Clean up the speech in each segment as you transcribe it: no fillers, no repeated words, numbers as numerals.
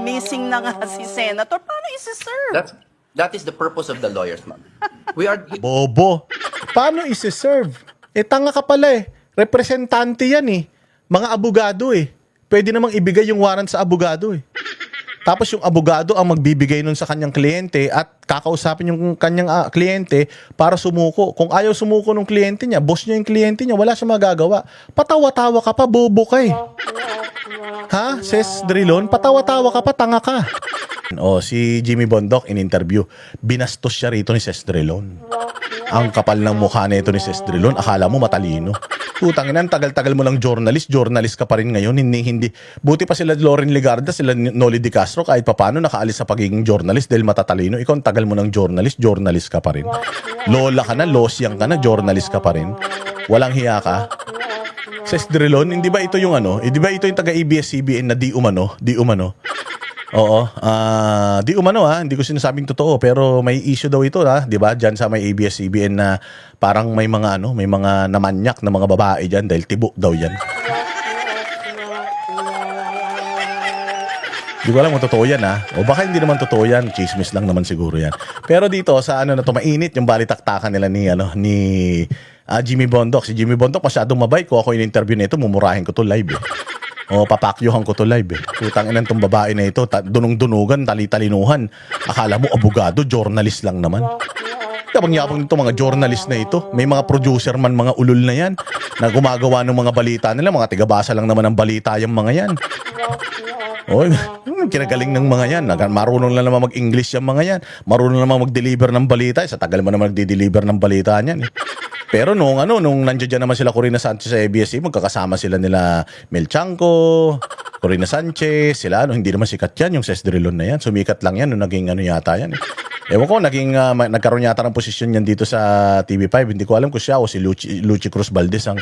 Missing na nga si Senator. Paano isi-serve? That is the purpose of the lawyers, ma'am. We are Bobo. Paano isi-serve? Tanga ka pala eh. Representante yan eh. Mga abogado eh. Pwede namang ibigay yung warrant sa abogado eh. Tapos yung abogado ang magbibigay nun sa kanyang kliyente at kakausapin yung kanyang kliyente para sumuko. Kung ayaw sumuko ng kliyente niya, boss niya yung kliyente niya, wala siya magagawa. Patawa-tawa ka pa, bobo ka eh. Ha? Ses Drilon, patawa-tawa ka pa, tanga ka. O, si Jimmy Bondoc in interview, binastos siya rito ni Ses Drilon. Ang kapal ng mukha nito ni Ses Drilon, akala mo matalino. Putang ina, tagal-tagal mo lang journalist ka pa rin ngayon, hindi. Buti pa sila Loren Legarda, sila Noli Di Castro, kahit papano nakaalis sa pagiging journalist dahil matatalino. Ikaw, ang tagal mo ng journalist ka pa rin. Lola ka na, losyang ka na, journalist ka pa rin. Walang hiya ka. Ses Drilon, hindi ba ito yung hindi ba ito yung taga-ABS-CBN na di umano? Oo, di umano hindi ko sinasabing totoo pero may issue daw ito 'di ba? Diyan sa may ABS-CBN na parang may mga may mga namanyak na mga babae diyan dahil tibok daw 'yan. Di ko alam kung totoo yan o baka hindi naman totoo yan, chismis lang naman siguro yan. Pero dito sa na to mainit yung balitaktakan nila ni Jimmy Bondoc. Si Jimmy Bondoc masyadong mabait. Kung ako in-interview nito, mumurahin ko to live papakyuhan ko to live Putang ina tong babae na ito, dunong-dunugan, tali-talinuhan. Akala mo abogado, journalist lang naman. Yabang-yabang nito mga journalist na ito. May mga producer man, mga ulol na yan na gumagawa ng mga balita nila. Mga tigabasa lang naman ng balita yung mga yan. Kinagaling ng mga yan. Marunong lang naman mag-English yung mga yan. Marunong naman mag-deliver ng balita. Sa tagal mo naman nagdi-deliver ng balita niyan Pero nung nandiyan dyan naman sila Corina Sanchez sa ABS-CBN, magkakasama sila nila Mel Chanco, Corina Sanchez, sila hindi naman sikat yan, yung Ses Drilon na yan. Sumikat lang yan nung naging yata yan Ewan ko, nagkaroon yata ng posisyon yan dito sa TV5. Hindi ko alam kung siya o si Luchi Cruz Valdez ang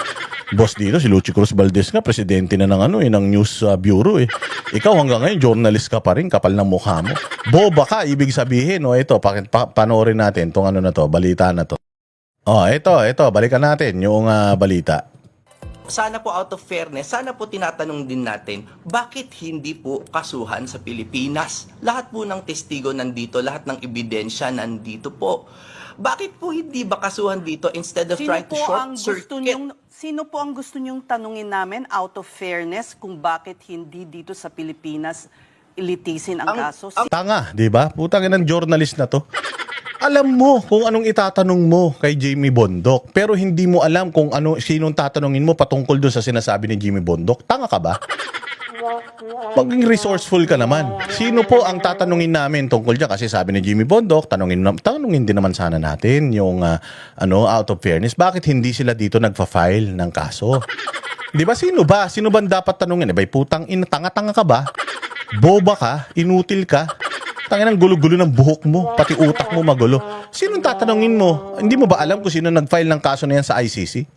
boss dito. Si Luchi Cruz Valdez nga, presidente na ng ng News Bureau Ikaw hanggang ngayon, journalist ka pa rin, kapal ng mukha mo. Boba ka, ibig sabihin. Ito, panoorin natin itong balita na to. Ito, balikan natin yung balita. sana po out of fairness, sana po tinatanong din natin, bakit hindi po kasuhan sa Pilipinas? Lahat po ng testigo nandito, lahat ng ebidensya nandito po. Bakit po hindi ba kasuhan dito instead of trying to short circuit? Sino po ang gusto nyong tanungin namin out of fairness kung bakit hindi dito sa Pilipinas ilitisin ang kaso? Tanga, di ba? Putang ina ng journalist na to. Alam mo kung anong itatanong mo kay Jimmy Bondoc, pero hindi mo alam kung sinong tatanungin mo patungkol doon sa sinasabi ni Jimmy Bondoc. Tanga ka ba? Maging resourceful ka naman. Sino po ang tatanungin namin tungkol dyan? Kasi sabi ni Jimmy Bondoc, tanungin din naman sana natin yung out of fairness, bakit hindi sila dito nagfa-file ng kaso? Di ba? Sino ba? Sino ba dapat tanungin? Ba'y putang ina, tanga-tanga ka ba? Boba ka? Inutil ka? Tangin ang gulo-gulo ng buhok mo, pati utak mo magulo. Sinong tatanungin mo? Hindi mo ba alam kung sino nag-file ng kaso na yan sa ICC?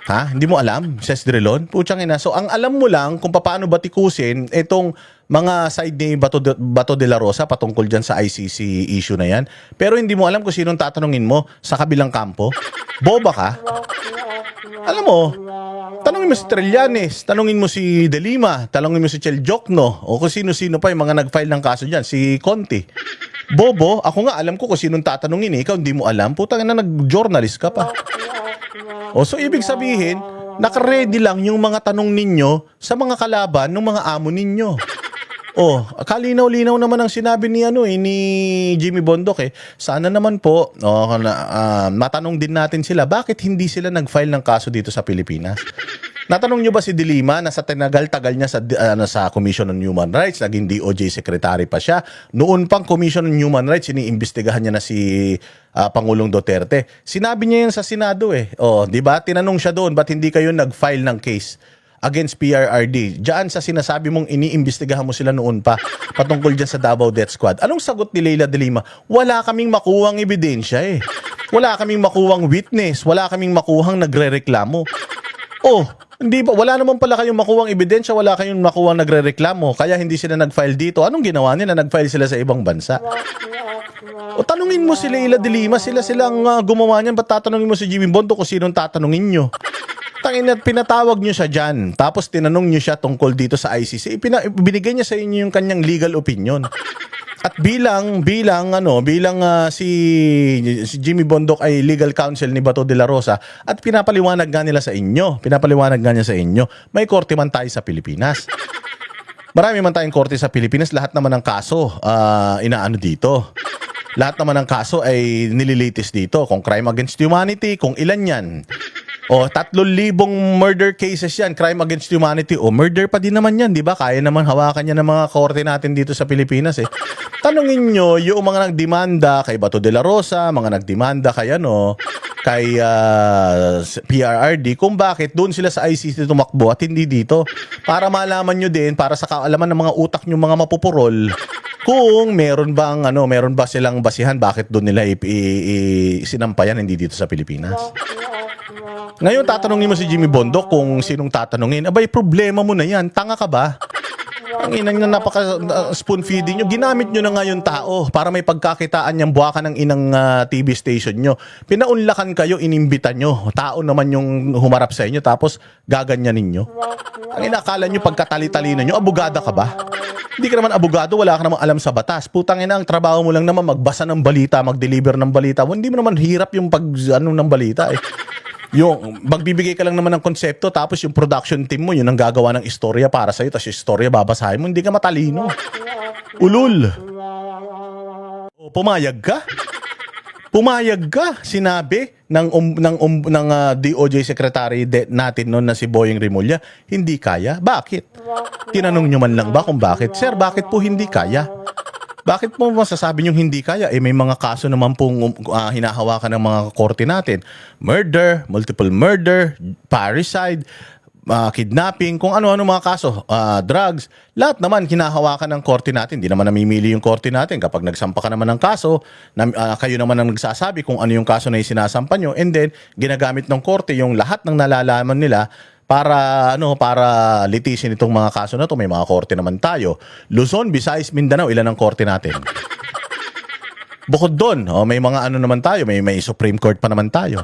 Ha? Hindi mo alam? Ses Drilon? Putsang ina. So, ang alam mo lang kung paano batikusin itong mga side ni Bato de la Rosa patungkol dyan sa ICC issue na yan. Pero hindi mo alam kung sinong tatanungin mo sa kabilang kampo. Boba ka? Alam mo, tanungin mo si Trillanes, tanungin mo si De Lima, tanungin mo si Chel Jokno, o kung sino-sino pa yung mga nag-file ng kaso dyan, si Conti. Bobo, ako nga alam ko kung sinong tatanungin ikaw hindi mo alam, putang na nag-journalist ka pa. So ibig sabihin, naka-ready lang yung mga tanong ninyo sa mga kalaban ng mga amo ninyo. Kalinaw-linaw naman ang sinabi ni ni Jimmy Bondoc Sana naman po matanong din natin sila bakit hindi sila nag-file ng kaso dito sa Pilipinas. Natanong nyo ba si De Lima na sa tagal niya sa Commission on Human Rights, naging DOJ Secretary pa siya. Noon pang Commission on Human Rights, iniimbestigahan niya na si Pangulong Duterte. Sinabi niya yan sa Senado di ba? Tinanong siya doon, ba't hindi kayo nag-file ng case against PRRD? Diyan sa sinasabi mong iniimbestigahan mo sila noon pa patungkol dyan sa Davao Death Squad. Anong sagot ni Leila De Lima? Wala kaming makuhang ebidensya Wala kaming makuhang witness. Wala kaming makuhang nagrereklamo. Hindi ba? Wala naman pala kayong makuhang ebidensya, wala kayong makuhang nagrereklamo, kaya hindi sila nag-file dito. Anong ginawa nila? Nag-file sila sa ibang bansa. Tanungin mo si Leila De Lima, sila silang gumawa niyan. Ba't tatanungin mo si Jimmy Bondoc kung sinong tatanungin nyo? Tangina, pinatawag nyo siya dyan. Tapos tinanong nyo siya tungkol dito sa ICC. Binigay niya sa inyo yung kanyang legal opinion. At si Jimmy Bondoc ay legal counsel ni Bato de la Rosa at pinapaliwanag nga niya sa inyo, may korte man tayo sa Pilipinas. Marami man tayong korte sa Pilipinas, lahat naman ng kaso inaano dito. Lahat naman ng kaso ay nililitis dito. Kung crime against humanity, kung ilan yan. O, 3,000 murder cases yan, crime against humanity. O, murder pa din naman yan, di ba? Kaya naman hawakan yan ng mga korte natin dito sa Pilipinas eh. Tanungin nyo, yung mga nagdemanda kay Bato de la Rosa, mga nagdemanda kay PRRD, kung bakit doon sila sa ICC tumakbo at hindi dito. Para malaman nyo din, para sa kaalaman ng mga utak nyo mga mapupurol, kung meron ba silang basihan bakit doon nila sinampayan hindi dito sa Pilipinas. Ngayon tatanungin mo si Jimmy Bondoc kung sinong tatanungin. Abay, problema mo na yan. Tanga ka ba? Ang inang na napaka spoon feeding nyo. Ginamit nyo na nga yung tao para may pagkakitaan niyang buwakan ng inang TV station nyo. Pinaunlakan kayo, inimbitan nyo. Tao naman yung humarap sa inyo tapos gaganyanin nyo. Ang inakala nyo pagkatali-talino nyo, abogada ka ba? Hindi ka naman abogado, wala ka namang alam sa batas. Putang ina, ang trabaho mo lang naman magbasa ng balita, mag-deliver ng balita. Hindi mo naman hirap yung ng balita eh. Yung magbibigay ka lang naman ng konsepto tapos yung production team mo yun ang gagawa ng istorya para sa'yo tapos yung istorya babasahin mo, hindi ka matalino. Ulul. O, pumayag ka? Pumayag ka, sinabi ng DOJ Secretary natin noon na si Boying Rimulya, hindi kaya. Bakit? Tinanong nyo man lang ba kung bakit? Sir, bakit po hindi kaya? Bakit mo masasabi nyo hindi kaya? May mga kaso naman pong hinahawakan ng mga korte natin. Murder, multiple murder, parricide, kidnapping, kung ano-ano mga kaso, drugs, lahat naman hinahawakan ng korte natin. Hindi naman namimili yung korte natin. Kapag nagsampa ka naman ng kaso, kayo naman ang nagsasabi kung ano yung kaso na sinasampa nyo, and then ginagamit ng korte yung lahat ng nalalaman nila para litisin itong mga kaso na to. May mga korte naman tayo. Luzon, Visayas, Mindanao, ilan ang korte natin? Bukod doon, may mga naman tayo, may Supreme Court pa naman tayo.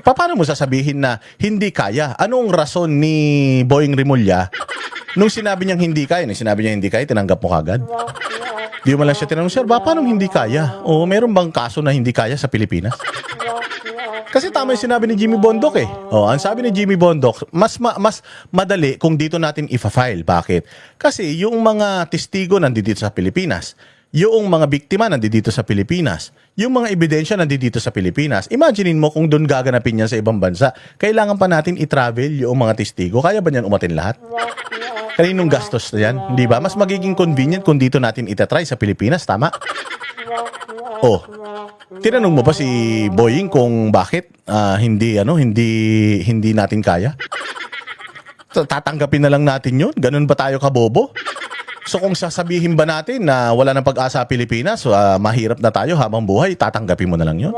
Paano mo sasabihin na hindi kaya? Anong rason ni Boying Rimulya nung sinabi niyang hindi kaya? Tinanggap mo kagad? Di mo lang siya tinanong, sir, paano hindi kaya? Meron bang kaso na hindi kaya sa Pilipinas? Kasi tama yung sinabi ni Jimmy Bondoc eh. Ang sabi ni Jimmy Bondoc, mas madali kung dito natin ifa-file. Bakit? Kasi yung mga testigo nandito sa Pilipinas, yung mga biktima nandito sa Pilipinas, yung mga ebidensya nandito sa Pilipinas. Imaginein mo kung doon gaganapin yan sa ibang bansa. Kailangan pa natin i-travel yung mga testigo. Kaya ba niyan umatin lahat? Kaninong gastos na yan? Hindi ba? Mas magiging convenient kung dito natin itatry sa Pilipinas. Tama? Tinanong mo ba si Boying kung bakit hindi natin kaya? Tatanggapin na lang natin yun? Ganun ba tayo kabobo? So kung sasabihin ba natin na wala nang pag-asa Pilipinas, mahirap na tayo habang buhay, tatanggapin mo na lang yun?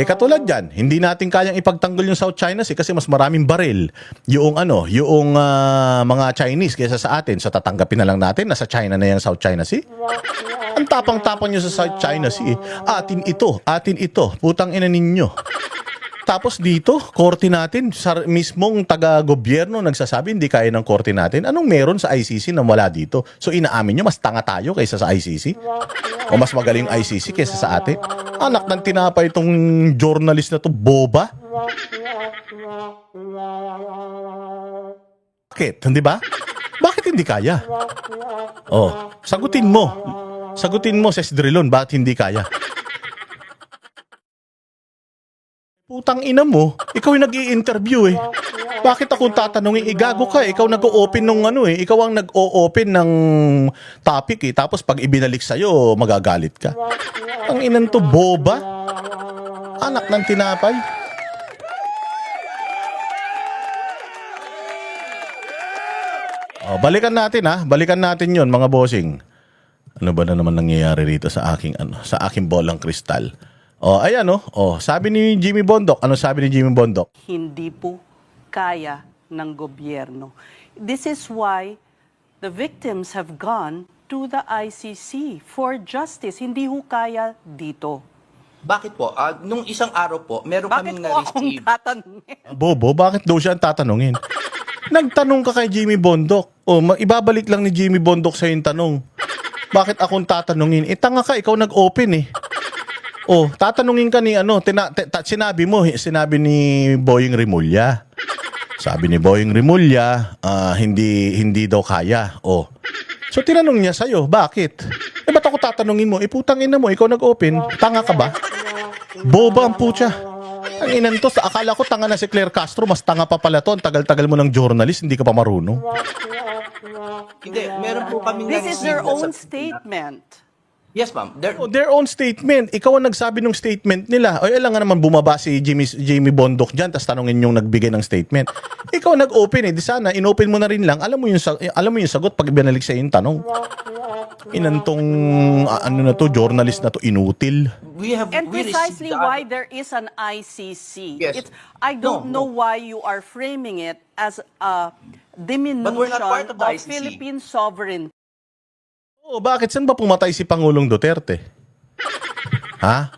Katulad dyan, hindi natin kayang ipagtanggol yung South China Sea kasi mas maraming baril yung mga Chinese kaysa sa atin. So tatanggapin na lang natin na sa China na yung South China Sea? Ang tapang-tapang nyo sa South China Sea. Atin ito, putang ina ninyo. Tapos dito, korte natin, mismong taga-gobyerno nagsasabi hindi kaya ng korte natin. Anong meron sa ICC na wala dito? So inaamin nyo, mas tanga tayo kaysa sa ICC? O mas magaling ICC kaysa sa atin? Anak ng tinapay itong journalist na to, boba? Bakit? Hindi ba? Bakit hindi kaya? Sagutin mo. Sagutin mo, Ses Drilon, bakit hindi kaya? Putang ina mo, ikaw yung nag-i-interview eh. Bakit ako tatanungin? Gago ka, ikaw nag-o-open nung ikaw ang nag-o-open ng topic eh. Tapos pag ibinalik sa'yo, magagalit ka. Ang inan to, boba. Anak ng tinapay. Balikan natin balikan natin yon mga bossing. Ano ba na naman nangyayari rito sa aking bolang kristal? Ayan sabi ni Jimmy Bondoc. Ano sabi ni Jimmy Bondoc? Hindi po kaya ng gobyerno. This is why the victims have gone to the ICC for justice. Hindi ho kaya dito. Bakit po? Nung isang araw po, meron Bakit kaming po akong na-receive. tatanungin? Bobo, bakit daw siya ang tatanungin? Nagtanong ka kay Jimmy Bondok. O, ibabalik lang ni Jimmy Bondok sa yung tanong. Bakit akong tatanungin? Tanga ka, ikaw nag-open eh. O, tatanungin ka ni sinabi ni Boying Rimulya. Sabi ni Boying Rimulya, hindi daw kaya. O, so tinanong niya sa'yo, bakit? Ba't ako tatanungin mo? Putang ina mo, ikaw nag-open. Tanga ka ba? Boba ang putya. Ang inan to, akala ko tanga na si Claire Castro, mas tanga pa pala to. Ang tagal-tagal mo ng journalist, hindi ka pa marunong. Hindi, meron po kaming This is na-receive their na own sa- statement. Yes, ma'am. Their own statement. Ikaw ang nagsabi ng statement nila. O ilan nga naman bumaba si Jimmy Bondok dyan, tapos tanongin yung nagbigay ng statement. Ikaw nag-open eh. Di sana, in-open mo na rin lang. Alam mo yung sagot pag binalik sa yung tanong. Inantong, journalist na to, inutil. And we precisely received the- why there is an ICC. Yes. I don't No, know why you are framing it as a diminution But we're not part of the of ICC. Philippine sovereignty. Oo, bakit? Saan ba pumatay si Pangulong Duterte? Ha?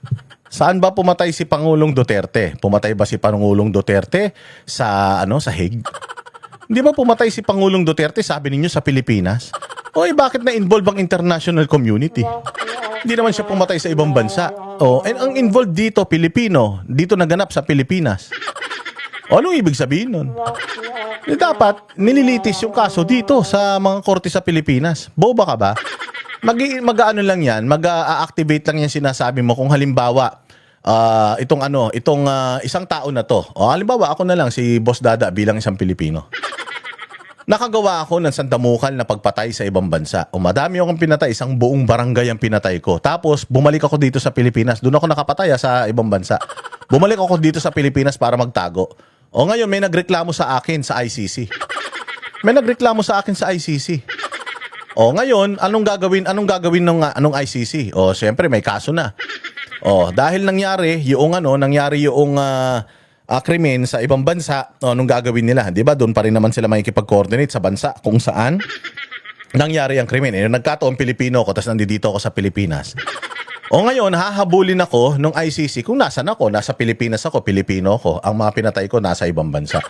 Saan ba pumatay si Pangulong Duterte? Pumatay ba si Pangulong Duterte sa Hague? Hindi ba pumatay si Pangulong Duterte, sabi ninyo, sa Pilipinas? Oy, bakit na-involve ang international community? Hindi naman siya pumatay sa ibang bansa. Oh, and ang involved dito, Pilipino. Dito naganap sa Pilipinas. O, anong ibig sabihin nun? Dapat, nililitis yung kaso dito sa mga korte sa Pilipinas. Boba ka ba? Mag-ano lang yan, mag-activate lang yan sinasabi mo kung halimbawa, itong isang tao na to. O, halimbawa, ako na lang, si Boss Dada bilang isang Pilipino. Nakagawa ako ng sandamukal na pagpatay sa ibang bansa. O madami akong pinatay, isang buong barangay ang pinatay ko. Tapos, bumalik ako dito sa Pilipinas. Doon ako nakapatay sa ibang bansa. Bumalik ako dito sa Pilipinas para magtago. O ngayon, may nagreklamo sa akin sa ICC. May nagreklamo sa akin sa ICC. O ngayon, anong gagawin ng ICC? O siyempre, may kaso na. O dahil nangyari yung krimen sa ibang bansa, anong gagawin nila? 'Di ba? Doon pa rin naman sila makikipag-coordinate sa bansa kung saan nangyari ang krimen. Nagkataon Pilipino ako, tapos nandito ako sa Pilipinas. O ngayon, hahabulin ako ng ICC kung nasan ako. Nasa Pilipinas ako, Pilipino ako. Ang mga pinatay ko nasa ibang bansa.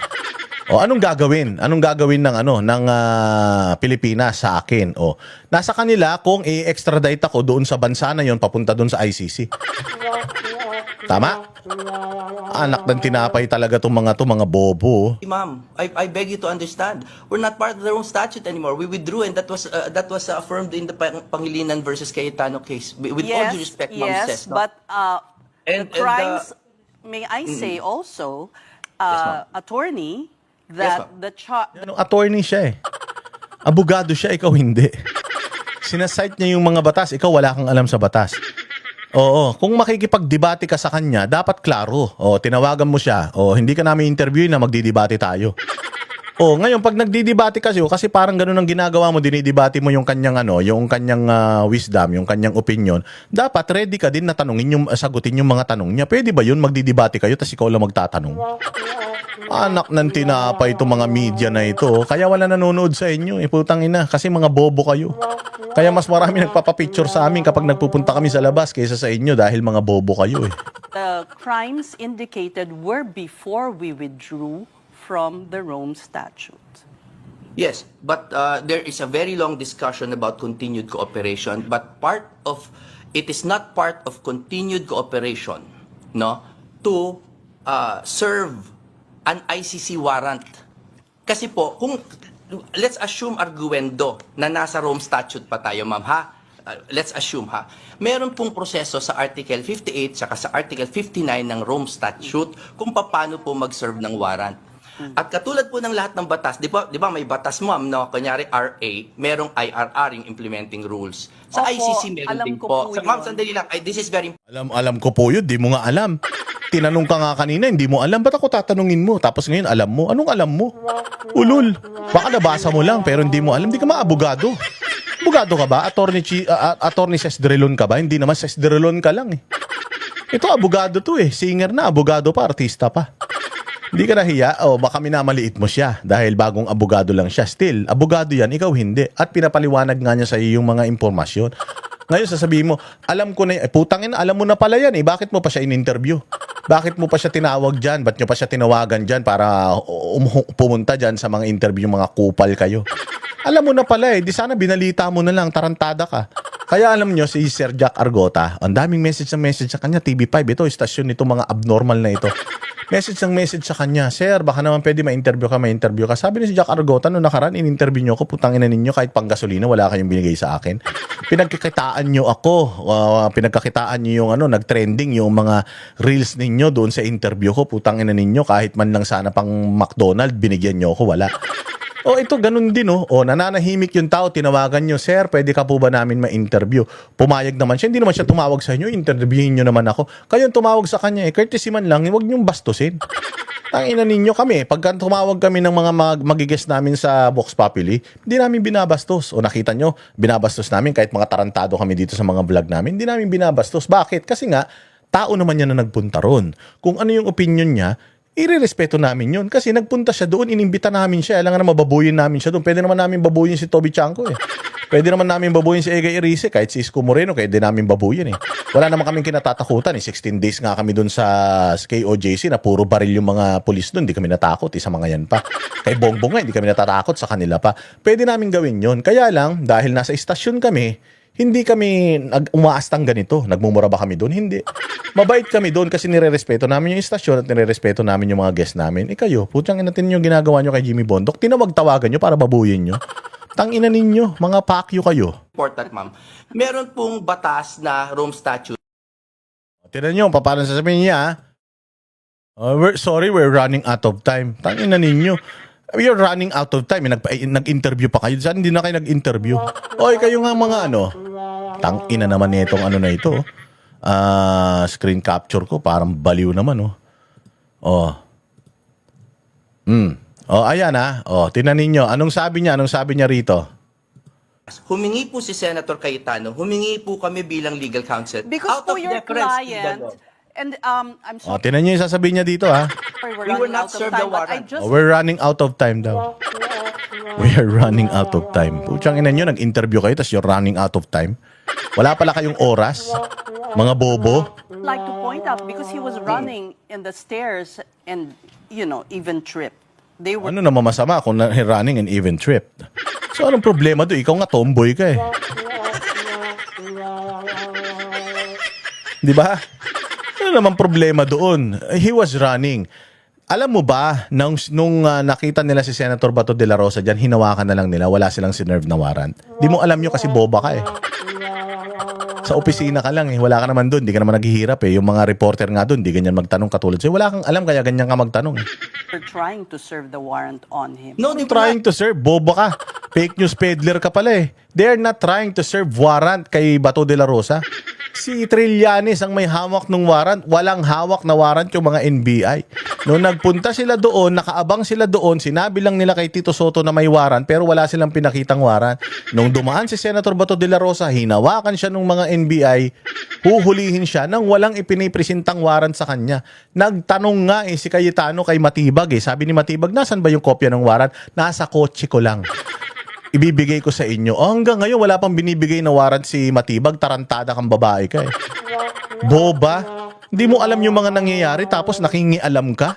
O anong gagawin? Anong gagawin ng Pilipinas sa akin? O nasa kanila kung i-extradite ako doon sa bansa na 'yon papunta doon sa ICC. Tama? Anak ng tinapay talaga tong mga bobo. Ma'am, I beg you to understand. We're not part of their own statute anymore. We withdrew, and that was affirmed in the Pangilinan versus Cayetano case. With all due respect, Ma'am Ses, no? But And- the crimes, may I say also, attorney, that ma'am. the charge. Attorney siya eh. Abogado siya, ikaw hindi. Sinasite niya yung mga batas, ikaw wala kang alam sa batas. Oo, kung makikipagdebate ka sa kanya, dapat klaro. O, tinawagan mo siya. O, hindi ka namin interviewin na magdidebate tayo. O, ngayon, pag nagdidebate kasi parang ganun ang ginagawa mo, dinidebate mo yung kanyang wisdom, yung kanyang opinion, dapat ready ka din na sagutin yung mga tanong niya. Pwede ba yun, magdidebate kayo, tas ikaw lang magtatanong? Anak ng tinapay itong mga media na ito. Kaya wala nanonood sa inyo. Putang ina, kasi mga bobo kayo. Kaya mas marami nagpapapicture sa amin kapag nagpupunta kami sa labas kaysa sa inyo dahil mga bobo kayo eh. The crimes indicated were before we withdrew from the Rome Statute. Yes, but there is a very long discussion about continued cooperation, but it is not part of continued cooperation, no, to serve an ICC warrant. Kasi po, let's assume arguendo na nasa Rome Statute pa tayo, ma'am, ha? Let's assume, ha? Meron pong proseso sa Article 58 saka sa Article 59 ng Rome Statute kung paano po mag-serve ng warrant. At katulad po ng lahat ng batas, di ba may batas, ma'am, no? Kunyari RA, merong IRR, yung implementing rules. Sa Opo, ICC meron alam din ko po. po Ma'am, yun. sandali lang. This is very Alam ko po yun, di mo nga alam. Tinanong ka nga kanina, hindi mo alam. Ba't ako tatanungin mo? Tapos ngayon, alam mo. Anong alam mo? Ulul. Baka nabasa mo lang, pero hindi mo alam. Hindi ka maabogado. Abogado ka ba? Attorney Cesdrelon ka ba? Hindi naman Cesdrelon ka lang eh. Ito, abogado to eh. Singer na, abogado pa, artista pa. Hindi ka nahiya? O baka minamaliit mo siya dahil bagong abogado lang siya. Still, abogado yan, ikaw hindi. At pinapaliwanag nga niya sa iyo yung mga impormasyon. Ngayon sasabihin mo, alam ko na, putangin, alam mo na pala yan eh. Bakit mo pa siya in-interview? Bakit mo pa siya tinawag dyan? Ba't nyo pa siya tinawagan dyan para pumunta dyan sa mga interview, mga kupal kayo? Alam mo na pala eh. Di sana binalita mo na lang, tarantada ka. Kaya alam nyo, si Sir Jack Argota, ang daming message sa kanya, TV5, ito, istasyon nito, mga abnormal na ito. Message sa kanya, Sir, baka naman pwede ma-interview ka. Sabi ni si Jack Argota, no nakaraan, in-interview nyo ako, putang ina ninyo, kahit pang gasolina, wala kayong binigay sa akin. Pinagkakitaan nyo ako, pinagkakitaan nyo yung nag-trending yung mga reels ninyo doon sa interview ko, putang ina ninyo, kahit man lang sana pang McDonald's, binigyan nyo ako, wala. O ito, ganun din o nananahimik yung tao, tinawagan nyo, Sir, pwede ka po ba namin ma-interview? Pumayag naman siya, hindi naman siya tumawag sa inyo, interviewin nyo naman ako. Kayong tumawag sa kanya, courtesy man lang, huwag nyong bastusin. Ang ina ninyo kami, pagka tumawag kami ng mga magigest namin sa Vox Populi, hindi namin binabastos. O nakita nyo, binabastos namin kahit mga tarantado kami dito sa mga vlog namin, hindi namin binabastos. Bakit? Kasi nga, tao naman yan na nagpunta ron. Kung ano yung opinion niya, irerespeto namin yun. Kasi nagpunta siya doon, inimbita namin siya. Alam nga na mababuyin namin siya doon. Pwede naman namin babuyin si Toby Chanko eh. Pwede naman namin babuyin si Egay Erice, kahit si Isko Moreno, pwede namin babuyin eh. Wala naman kaming kinatatakutan eh. 16 days nga kami doon sa KOJC na puro baril yung mga pulis doon. Hindi kami natakot eh, sa mga yan pa. Kay Bongbong nga, hindi kami natatakot sa kanila pa. Pwede namin gawin yun. Kaya lang, dahil nasa istasyon kami, hindi kami umaastang ganito. Nagmumura ba kami doon? Hindi. Mabait kami doon kasi nire-respeto namin yung istasyon at nire-respeto namin yung mga guest namin. Kayo, putang ina natin yung ginagawa nyo kay Jimmy Bondok. Tinawag-tawagan nyo para babuyin nyo. Tangina ninyo, mga pakyo kayo. Important, ma'am. Meron pong batas na Rome Statute. Tinan nyo, paano sasabihin niya, we're running out of time. Tangina ninyo. We are running out of time. Nag-interview pa kayo. Saan hindi na kayo nag-interview? Oy, kayo nga mga tangina naman nitong na ito. Screen capture ko, parang baliw naman, ayan tinan ninyo. Anong sabi niya rito? Humingi po si Senator Cayetano, humingi po kami bilang legal counsel. Because out po of your deference to the client, law. and I'm sorry, Tinan nyo yung sasabihin niya dito, ha? we're We were running not out of served the time, but I warrant. just We're running out of time daw. We are running out of time. Putsang ina nyo, nag-interview kayo, tapos you're running out of time. Wala pala kayong oras. Mga bobo. like to point out because he was running in the stairs and, even tripped. They were Ano naman masama kung running and even trip? So anong problema doon? Ikaw nga tomboy ka eh. Di ba? Ano naman problema doon? He was running. Alam mo ba, nung nakita nila si Senator Bato de la Rosa dyan, hinawakan na lang nila, wala silang sinerve na warrant. Di mo alam yun kasi boba ka eh. Sa opisina ka lang eh, wala ka naman doon, di ka naman naghihirap eh. Yung mga reporter nga doon, di ganyan magtanong katulad sa'yo. Wala kang alam, kaya ganyan ka magtanong eh. trying to serve the warrant on him. No, di Trying to serve, boba ka. Fake news peddler ka pala eh. They're not trying to serve warrant kay Bato de la Rosa. Si Trillanes ang may hawak ng warrant. Walang hawak na warrant yung mga NBI. Noong nagpunta sila doon, nakaabang sila doon, sinabi lang nila kay Tito Soto na may warrant pero wala silang pinakitang warrant. Nung dumaan si Senator Bato de la Rosa, hinawakan siya ng mga NBI, huhulihin siya nang walang ipinipresentang warrant sa kanya. Nagtanong nga si Cayetano kay Matibag eh. Sabi ni Matibag, nasan ba yung kopya ng warrant? Nasa kotse ko lang. Ibibigay ko sa inyo. Hanggang ngayon, wala pang binibigay na warrant si Matibag. Tarantada kang babae ka eh. Boba. Hindi mo alam yung mga nangyayari tapos nakingialam ka.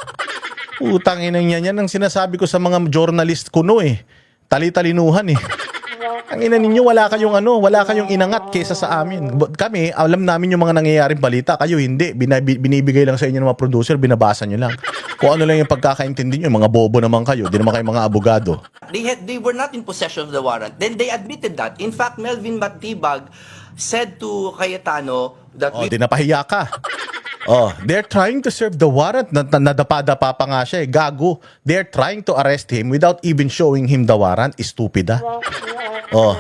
Utang ina niya yan ang sinasabi ko sa mga journalist kuno eh. Tali-talinuhan eh. Ang ina ninyo, wala kayong inangat kesa sa amin. Kami, alam namin yung mga nangyayaring balita. Kayo hindi. Binibigay lang sa inyo ng mga producer, binabasa nyo lang. Kung ano lang yung pagkakaintindi nyo, mga bobo naman kayo. Di naman kayo mga abogado. They were not in possession of the warrant. Then they admitted that. In fact, Melvin Matibag said to Cayetano that Di napahiya ka. They're trying to serve the warrant. Nadapa-dapa pa nga siya eh. Gago. They're trying to arrest him without even showing him the warrant. Stupid ah.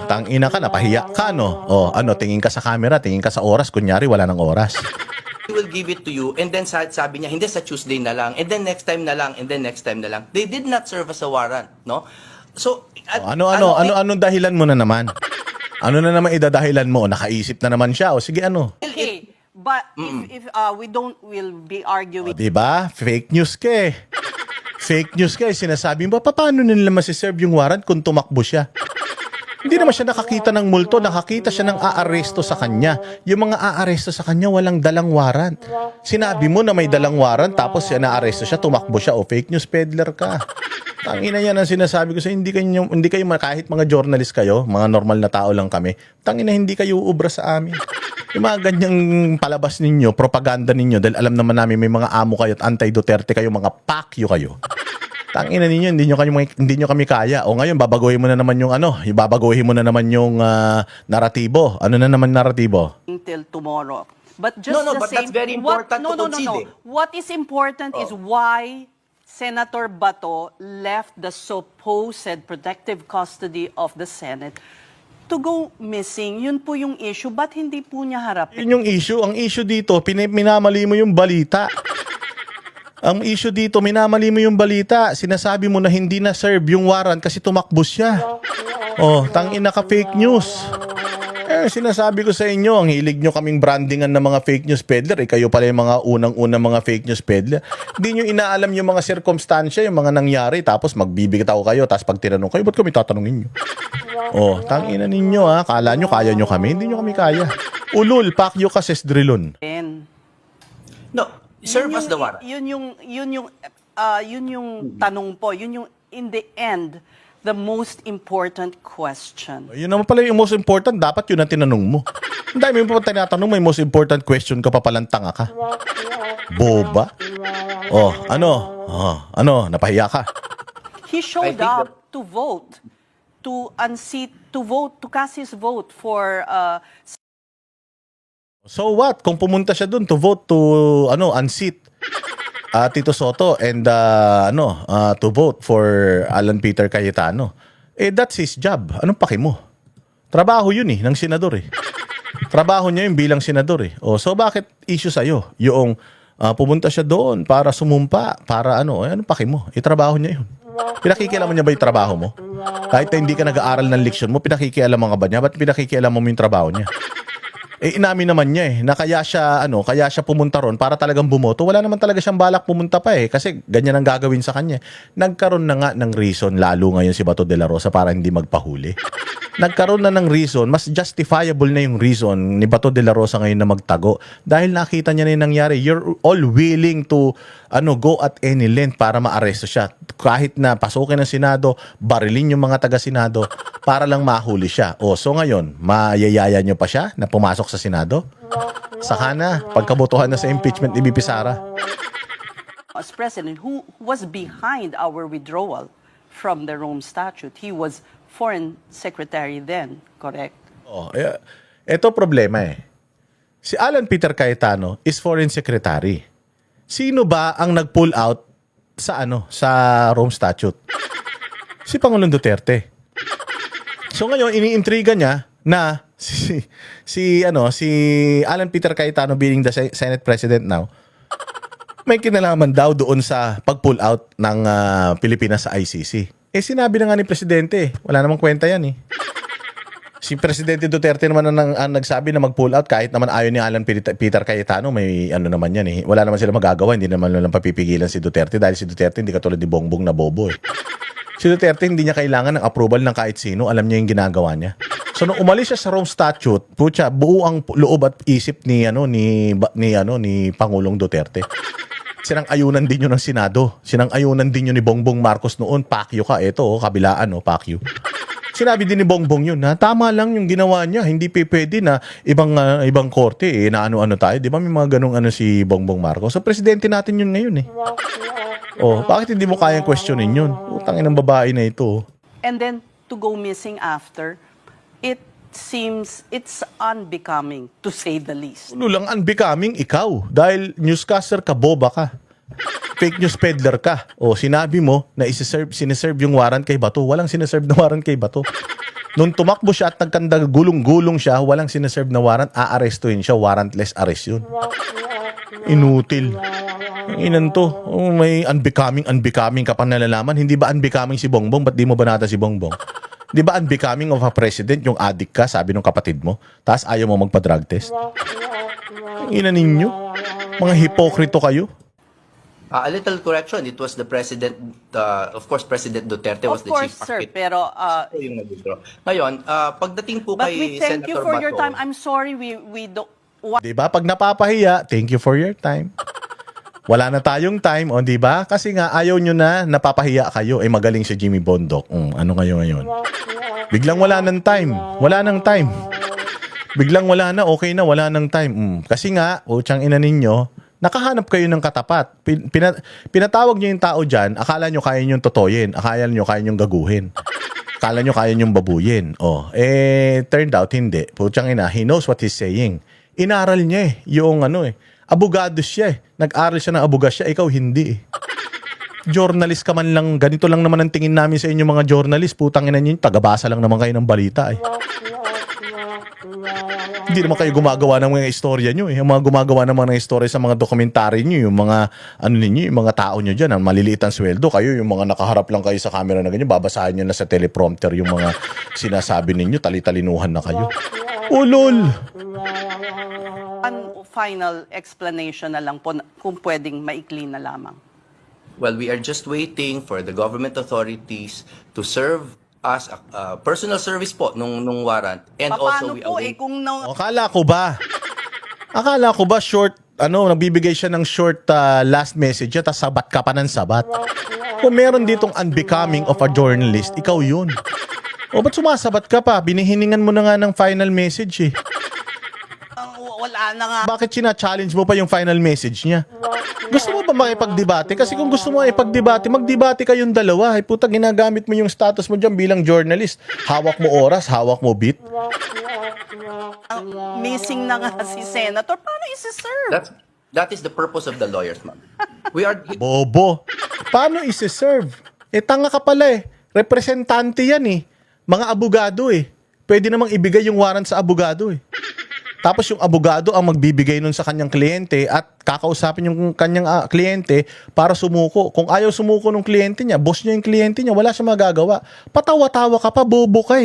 Tangina ka, napahiya ka, no? Tingin ka sa camera, tingin ka sa oras, kunyari wala ng oras. we will give it to you, and then sabi niya, hindi, sa Tuesday na lang, and then next time na lang, and then next time na lang. They did not serve as a warrant, no? So, Anong dahilan mo na naman? Ano na naman idadahilan mo? Nakaisip na naman siya. O sige, ano? Okay, but if we'll be arguing. Diba? Fake news ka eh. Fake news ka eh. Sinasabi mo, paano nila masiserve yung warrant kung tumakbo siya? Hindi naman siya nakakita ng multo, nakakita siya ng aaresto sa kanya. Yung mga aaresto sa kanya, walang dalang warrant. Sinabi mo na may dalang warrant, tapos siya naaresto siya, tumakbo siya, o fake news peddler ka. Tangina yan ang sinasabi ko sa hindi kayo kahit mga journalist kayo, mga normal na tao lang kami. Tangina, hindi kayo uubra sa amin. Yung mga ganyang palabas ninyo, propaganda ninyo, dahil alam naman namin may mga amo kayo at anti-Duterte kayo, mga pakyo kayo. Tangina ninyo, hindi nyo kami kaya. O ngayon, babaguhin mo na naman yung ibabaguhin mo na naman yung naratibo. Ano na naman naratibo? Until tomorrow. But just No, the but same, that's very important to concede. What is important is why Senator Bato left the supposed protective custody of the Senate to go missing. Yun po yung issue. Ba't hindi po niya harapin? Yun yung issue. Ang issue dito, minamali mo yung balita. Ang issue dito, minamali mo yung balita. Sinasabi mo na hindi na serve yung warrant kasi tumakbo siya. Oh, tangina ka fake news. Sinasabi ko sa inyo, ang hilig nyo kaming brandingan ng mga fake news peddler. Kayo pala yung mga unang-unang mga fake news peddler. Hindi nyo inaalam yung mga circumstansya, yung mga nangyari. Tapos magbibigitaw kayo. Tapos pag tinanong kayo, ba't kami tatanungin nyo? Oh, tangina ninyo ha. Kala nyo kaya nyo kami. Hindi nyo kami kaya. Ulul, pakyo ka ses drilon. No, serve as the warrant. Yun yung tanong po. Yun yung, in the end, the most important question. Yun naman pala yung most important. Dapat yun ang tinanong mo. Ang dami mo pa tinatanong, may most important question ka pa palang tanga ka. Boba? Oh, napahiya ka. He showed up to vote, to unseat, to vote, to cast his vote for So what? Kung pumunta siya dun to vote to unseat Tito Soto and to vote for Alan Peter Cayetano, that's his job. Anong paki mo? Trabaho yun ng senador Trabaho niya yun bilang senador so bakit issue sa'yo? Yung pumunta siya doon para sumumpa, para anong paki mo? Trabaho niya yun. Pinakikialaman niya ba yung trabaho mo? Kahit na hindi ka nag-aaral ng leksyon mo, pinakikialaman ka ba niya? Ba't pinakikialaman mo yung trabaho niya? Inamin naman niya na kaya siya pumunta ron para talagang bumoto. Wala naman talaga siyang balak pumunta pa kasi ganyan ang gagawin sa kanya. Nagkaroon na nga ng reason lalo ngayon si Bato de la Rosa para hindi magpahuli. Nagkaroon na ng reason, mas justifiable na yung reason ni Bato de la Rosa ngayon na magtago dahil nakita niya na yung nangyari. You're all willing to go at any length para maaresto siya. Kahit na pasukin ng Senado, barilin yung mga taga-Senado para lang mahuli siya. So ngayon, mayayaya niyo pa siya na pumasok sa Senado? Saka na, pagkabotohan na sa impeachment ni BP Sara. as president who was behind our withdrawal from the Rome Statute. He was foreign secretary then, correct? Ito problema Si Alan Peter Cayetano is foreign secretary. Sino ba ang nag-pull out sa sa Rome Statute? Si Pangulong Duterte. So ngayon iniintriga niya na si Alan Peter Cayetano being the Senate President now, may kinalaman daw doon sa pag-pull out ng Pilipinas sa ICC. Sinabi na nga ni Presidente, wala namang kwenta yan Si Presidente Duterte naman ang nagsabi na mag-pull out kahit naman ayaw ni Alan Peter Cayetano, may naman yan Wala naman sila magagawa, hindi naman lang papipigilan si Duterte dahil si Duterte hindi katulad ni Bongbong na bobo Si Duterte hindi niya kailangan ng approval ng kahit sino, alam niya yung ginagawa niya. So nung umalis siya sa Rome Statute, buo ang loob at isip ni Pangulong Duterte. Sinang-ayunan din yun ng Senado. Sinang-ayunan din yun ni Bongbong Marcos noon. Pakyo ka, kabilaan pakyo. Sinabi din ni Bongbong yun na tama lang yung ginawa niya. Hindi pwede na ibang korte na ano-ano tayo. Di ba may mga ganung si Bongbong Marcos? So presidente natin yun ngayon bakit hindi mo kayang questionin yun? Utangin ng babae na ito. And then to go missing after, it seems it's unbecoming to say the least. Lang unbecoming ikaw dahil newscaster ka, boba ka. Fake news peddler ka. Sinabi mo na sineserve yung warrant kay Bato. Walang sineserve na warrant kay Bato. Nung tumakbo siya at nagkanda gulong-gulong siya, walang sineserve na warrant, aarestuhin siya, warrantless arrest yun. Inutil. Inan to. May unbecoming ka pang nalalaman. Hindi ba unbecoming si Bongbong? Ba't di mo banata si Bongbong? Di ba unbecoming of a president yung addict ka, sabi ng kapatid mo? Tapos ayaw mo magpa-drug test? Inan ninyo. Mga hipokrito kayo. A little correction, it was the President, of course, President Duterte was Of the course, chief sir, architect. pero Siya po yung nag-withdraw. Ngayon, pagdating po but kay we thank you Senator for your Bato, time. I'm sorry we don't. Di ba? Pag napapahiya, thank you for your time. Wala na tayong time, o di ba? Kasi nga ayaw nyo na napapahiya kayo. Eh magaling si Jimmy Bondoc. Ano kayo ngayon? Biglang wala ng time. Wala ng time. Biglang wala na, okay na, wala ng time. Kasi nga, utsang ina ninyo, nakahanap kayo ng katapat. Pinatawag nyo yung tao dyan, akala nyo kaya nyo totoyin, akala nyo kaya nyo gaguhin. Akala nyo kaya nyo babuyin. Turned out hindi. Putsang ina, he knows what he's saying. Inaral niya yung abogado siya Nag-aral siya ng abogasya, ikaw hindi Journalist ka man lang, ganito lang naman ang tingin namin sa inyo mga journalist. Putang ina nyo, tagabasa lang naman kayo ng balita Hindi naman kayo gumagawa ng mga istorya nyo Yung mga gumagawa ng mga istorya sa mga dokumentary nyo, yung mga yung mga tao nyo dyan, ang maliliit ang sweldo, kayo yung mga nakaharap lang kayo sa camera na ganyan, babasahin nyo na sa teleprompter yung mga sinasabi ninyo, talitalinuhan na kayo. Ulol! One final explanation na lang po kung pwedeng maikli na lamang. well, we are just waiting for the government authorities to serve us personal service po nung warrant. And also, Paano we po await kung Akala ko ba short, nagbibigay siya ng short last message tapos sabat ka pa ng sabat. Kung meron ditong unbecoming of a journalist, ikaw yun. Ba't sumasabat ka pa? Binihiningan mo na nga ng final message wala na nga. Bakit sina-challenge mo pa yung final message niya? Gusto mo ba makipagdebate? Kasi kung gusto mo ipagdebate, magdebate kayong dalawa. Ay puta, ginagamit mo yung status mo dyan bilang journalist. Hawak mo oras, hawak mo beat. Missing na nga si Senator. Paano isi-serve? that is the purpose of the lawyers, ma'am. We are Bobo. Paano isi-serve? Tanga ka pala Representante yan Mga abogado Pwede namang ibigay yung warrant sa abogado Tapos yung abogado ang magbibigay nun sa kanyang kliyente at kakausapin yung kanyang kliyente para sumuko. Kung ayaw sumuko ng kliyente niya, boss niya yung kliyente niya, wala siya magagawa. Patawa-tawa ka pa, bobo ka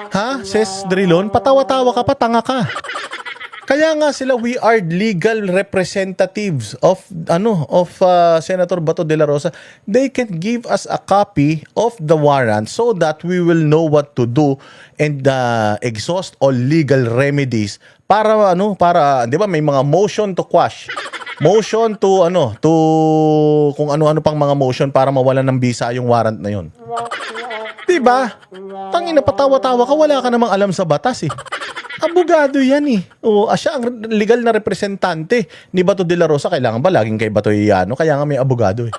Ha? Ses Drilon, patawa-tawa ka pa, tanga ka. Kaya nga sila, we are legal representatives of Senator Bato de la Rosa. They can give us a copy of the warrant so that we will know what to do and exhaust all legal remedies para di ba may mga motion to quash. Motion to kung ano-ano pang mga motion para mawalan ng bisa yung warrant na yon. Diba? Tangina, patawa-tawa ka, wala ka namang alam sa batas Abogado yan siya ang legal na representante ni Bato de la Rosa. Kailangan ba laging kay Bato Iyano? Kaya nga may abogado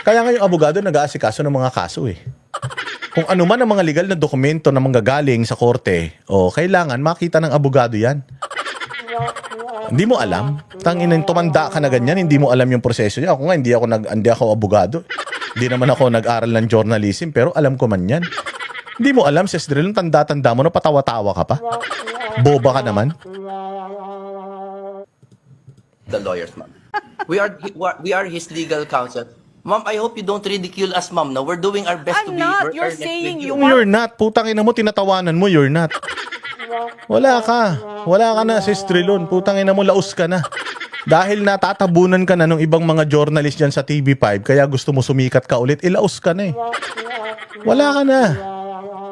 Kaya nga yung abogado nag-aasikaso ng mga kaso Kung ano man ang mga legal na dokumento na manggagaling sa korte, kailangan makita ng abogado yan. Hindi mo alam. Tangina, tumanda ka na ganyan, hindi mo alam yung proseso niya. Ako nga, hindi ako abogado. Hindi naman ako nag-aral ng journalism, pero alam ko man yan. Hindi mo alam, Ses Drilon, tanda-tanda mo na patawa-tawa ka pa. Boba ka naman. the lawyers, ma'am. We are his legal counsel. Ma'am, I hope you don't ridicule us, ma'am. Now, we're doing our best I'm to be not. work You're earnest saying with you You're not. Putang ina mo, tinatawanan mo, you're not. Wala ka. Wala ka na, Sis Drilon. Putang ina mo, laos ka na. Dahil natatabunan ka na ng ibang mga journalist dyan sa TV5, kaya gusto mo sumikat ka ulit, ilaos ka na Wala ka na.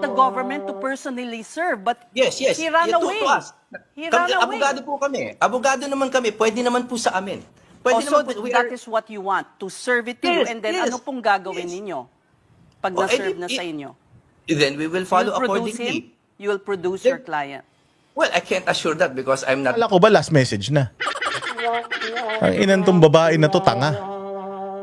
The government to personally serve, but Yes. he ran You away. To us. He ran away. Abogado po kami. Abogado naman kami. Pwede naman po sa amin. Pwede So naman po. that is what you want, to serve it to you, Yes, and then yes, ano pong gagawin yes. ninyo pag Oh, na-serve eh, na sa inyo? Then we will follow You'll produce him? accordingly. You will produce Then- your client. Well, I can't assure that because I'm not. Kala ko ba last message na? Ang inantong babae na to, tanga.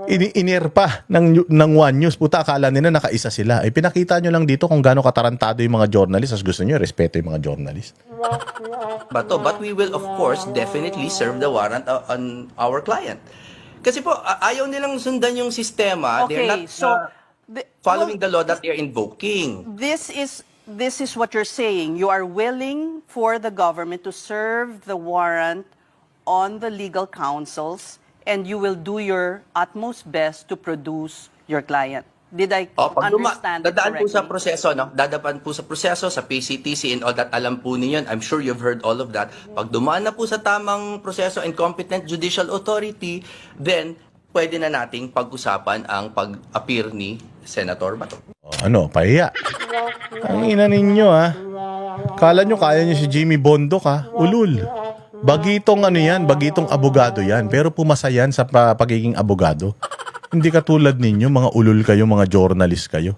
Inir pa ng One News. Puta, akala nila nakaisa sila. Pinakita nyo lang dito kung gaano katarantado yung mga journalist. As gusto nyo, respeto yung mga journalist. But we will, of course, definitely serve the warrant on our client. Kasi po, ayaw nilang sundan yung sistema. They're Okay, not so following the law that they're invoking. this is what you're saying. You are willing for the government to serve the warrant on the legal counsels, and you will do your utmost best to produce your client. Did I Pag understand it dadaan po sa correctly? proseso, no? Dadapan po sa proseso, sa PCTC and all that, alam po ninyo. I'm sure you've heard all of that. Pag dumaan na po sa tamang proseso and competent judicial authority, then pwede na nating pag-usapan ang pag-appear ni Senator Bato. Ano, pahiya. Ang ina ninyo ha. Kala nyo kaya nyo si Jimmy Bondoc ha. Ulul. Bagitong ano yan, bagitong abogado yan. Pero pumasa yan sa pagiging abogado. Hindi katulad ninyo, mga ulul kayo, mga journalist kayo.